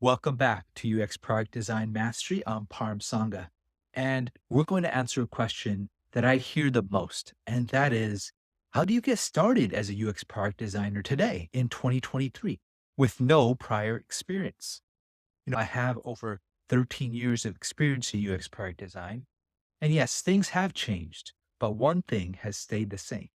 Welcome back to UX Product Design Mastery. I'm Param Sangha, and we're going to answer a question that I hear the most, and that is, how do you get started as a UX product designer today in 2023 with no prior experience? I have over 13 years of experience in UX product design, and yes, things have changed, but one thing has stayed the same.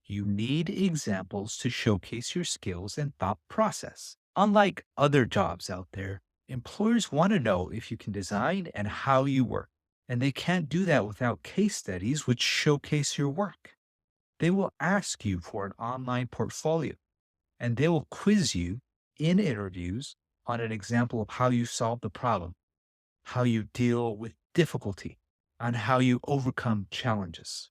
You need examples to showcase your skills and thought process. Unlike other jobs out there, employers want to know if you can design and how you work. And they can't do that without case studies which showcase your work. They will ask you for an online portfolio and they will quiz you in interviews on an example of how you solve the problem, how you deal with difficulty, and how you overcome challenges.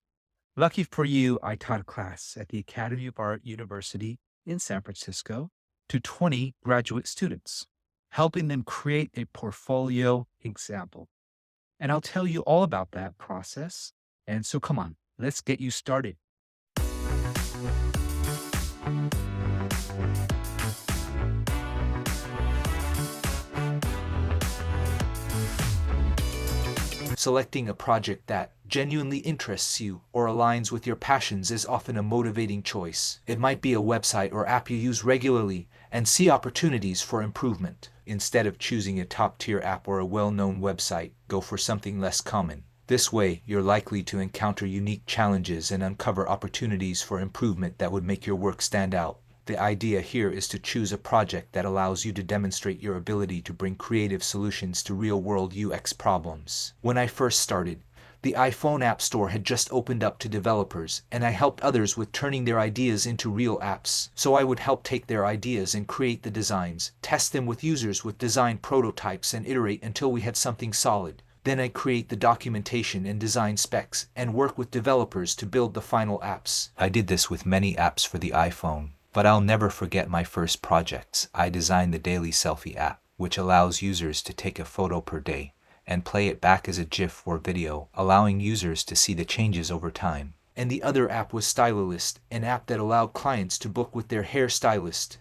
Lucky for you, I taught a class at the Academy of Art University in San Francisco to 20 graduate students, helping them create a portfolio example. And I'll tell you all about that process. And so come on, let's get you started. Selecting a project that genuinely interests you or aligns with your passions is often a motivating choice. It might be a website or app you use regularly and see opportunities for improvement. Instead of choosing a top-tier app or a well-known website, go for something less common. This way, you're likely to encounter unique challenges and uncover opportunities for improvement that would make your work stand out. The idea here is to choose a project that allows you to demonstrate your ability to bring creative solutions to real-world UX problems. When I first started, the iPhone App Store had just opened up to developers, and I helped others with turning their ideas into real apps. So I would help take their ideas and create the designs, test them with users with design prototypes, and iterate until we had something solid. Then I create the documentation and design specs, and work with developers to build the final apps. I did this with many apps for the iPhone. But I'll never forget my first projects. I designed the Daily Selfie app, which allows users to take a photo per day and play it back as a GIF or video, allowing users to see the changes over time. And the other app was Stylist, an app that allowed clients to book with their hairstylist.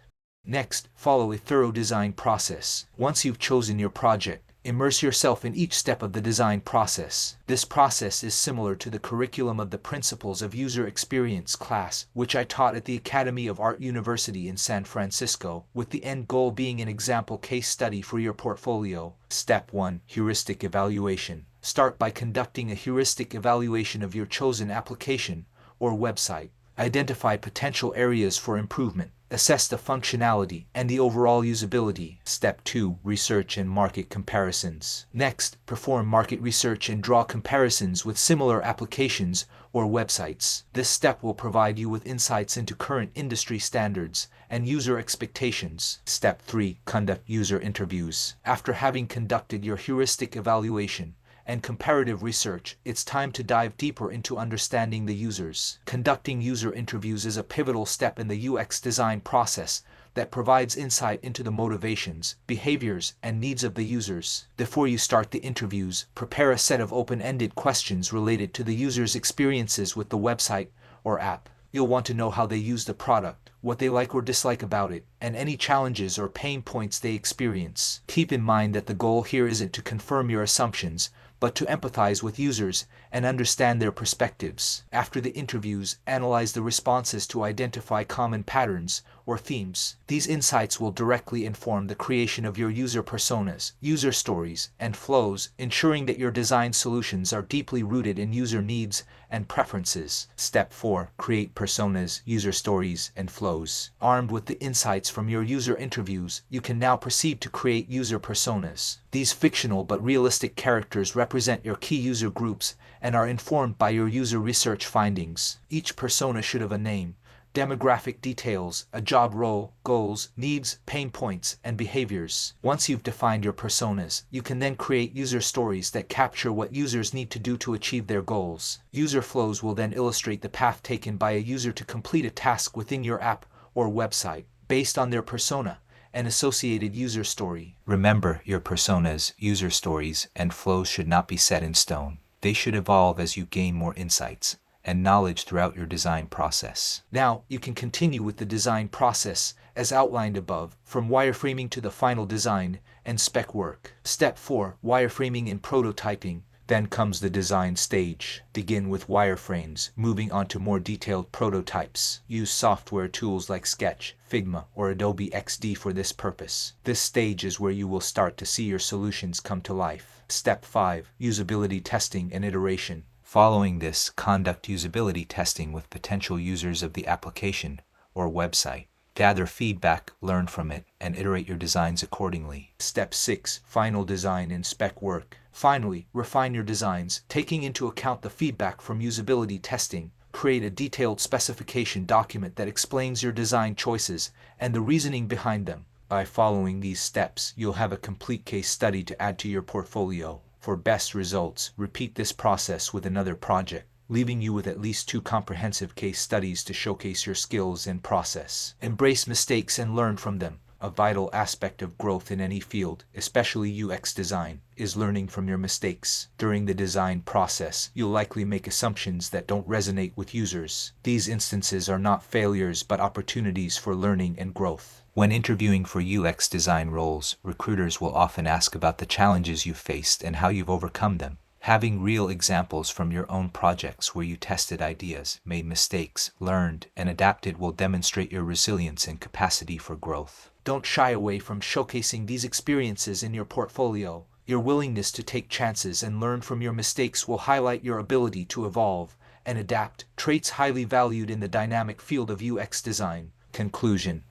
Next, follow a thorough design process. Once you've chosen your project, immerse yourself in each step of the design process. This process is similar to the curriculum of the Principles of User Experience class, which I taught at the Academy of Art University in San Francisco, with the end goal being an example case study for your portfolio. Step 1. Heuristic Evaluation. Start by conducting a heuristic evaluation of your chosen application or website. Identify potential areas for improvement. Assess the functionality and the overall usability. Step 2. Research and market comparisons. Next, perform market research and draw comparisons with similar applications or websites. This step will provide you with insights into current industry standards and user expectations. Step 3. Conduct user interviews. After having conducted your heuristic evaluation and comparative research, it's time to dive deeper into understanding the users. Conducting user interviews is a pivotal step in the UX design process that provides insight into the motivations, behaviors, and needs of the users. Before you start the interviews, prepare a set of open-ended questions related to the user's experiences with the website or app. You'll want to know how they use the product, what they like or dislike about it, and any challenges or pain points they experience. Keep in mind that the goal here isn't to confirm your assumptions, but to empathize with users and understand their perspectives. After the interviews, analyze the responses to identify common patterns or themes. These insights will directly inform the creation of your user personas, user stories, and flows, ensuring that your design solutions are deeply rooted in user needs and preferences. Step 4. Create personas, user stories, and flows. Armed with the insights from your user interviews, you can now proceed to create user personas. These fictional but realistic characters represent your key user groups and are informed by your user research findings. Each persona should have a name, demographic details, a job role, goals, needs, pain points, and behaviors. Once you've defined your personas, you can then create user stories that capture what users need to do to achieve their goals. User flows will then illustrate the path taken by a user to complete a task within your app or website, based on their persona and associated user story. Remember, your personas, user stories, and flows should not be set in stone. They should evolve as you gain more insights and knowledge throughout your design process. Now, you can continue with the design process as outlined above, from wireframing to the final design and spec work. Step 4. Wireframing and prototyping. Then comes the design stage. Begin with wireframes, moving on to more detailed prototypes. Use software tools like Sketch, Figma, or Adobe XD for this purpose. This stage is where you will start to see your solutions come to life. Step 5. Usability testing and iteration. Following this, conduct usability testing with potential users of the application or website. Gather feedback, learn from it, and iterate your designs accordingly. Step 6. Final design and spec work. Finally, refine your designs, taking into account the feedback from usability testing. Create a detailed specification document that explains your design choices and the reasoning behind them. By following these steps, you'll have a complete case study to add to your portfolio. For best results, repeat this process with another project, leaving you with at least 2 comprehensive case studies to showcase your skills and process. Embrace mistakes and learn from them. A vital aspect of growth in any field, especially UX design, is learning from your mistakes. During the design process, you'll likely make assumptions that don't resonate with users. These instances are not failures but opportunities for learning and growth. When interviewing for UX design roles, recruiters will often ask about the challenges you've faced and how you've overcome them. Having real examples from your own projects where you tested ideas, made mistakes, learned, and adapted will demonstrate your resilience and capacity for growth. Don't shy away from showcasing these experiences in your portfolio. Your willingness to take chances and learn from your mistakes will highlight your ability to evolve and adapt, traits highly valued in the dynamic field of UX design. Conclusion.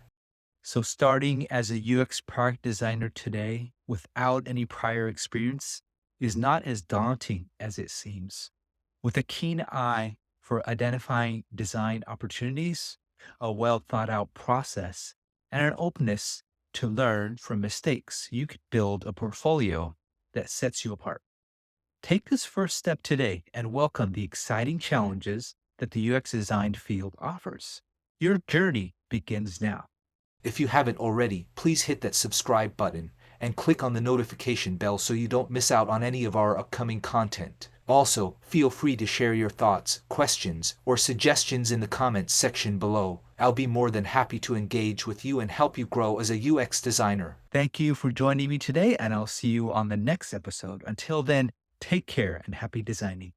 So starting as a UX product designer today without any prior experience is not as daunting as it seems. With a keen eye for identifying design opportunities, a well thought out process, and an openness to learn from mistakes, you could build a portfolio that sets you apart. Take this first step today and welcome the exciting challenges that the UX design field offers. Your journey begins now. If you haven't already, please hit that subscribe button and click on the notification bell so you don't miss out on any of our upcoming content. Also, feel free to share your thoughts, questions, or suggestions in the comments section below. I'll be more than happy to engage with you and help you grow as a UX designer. Thank you for joining me today, and I'll see you on the next episode. Until then, take care and happy designing.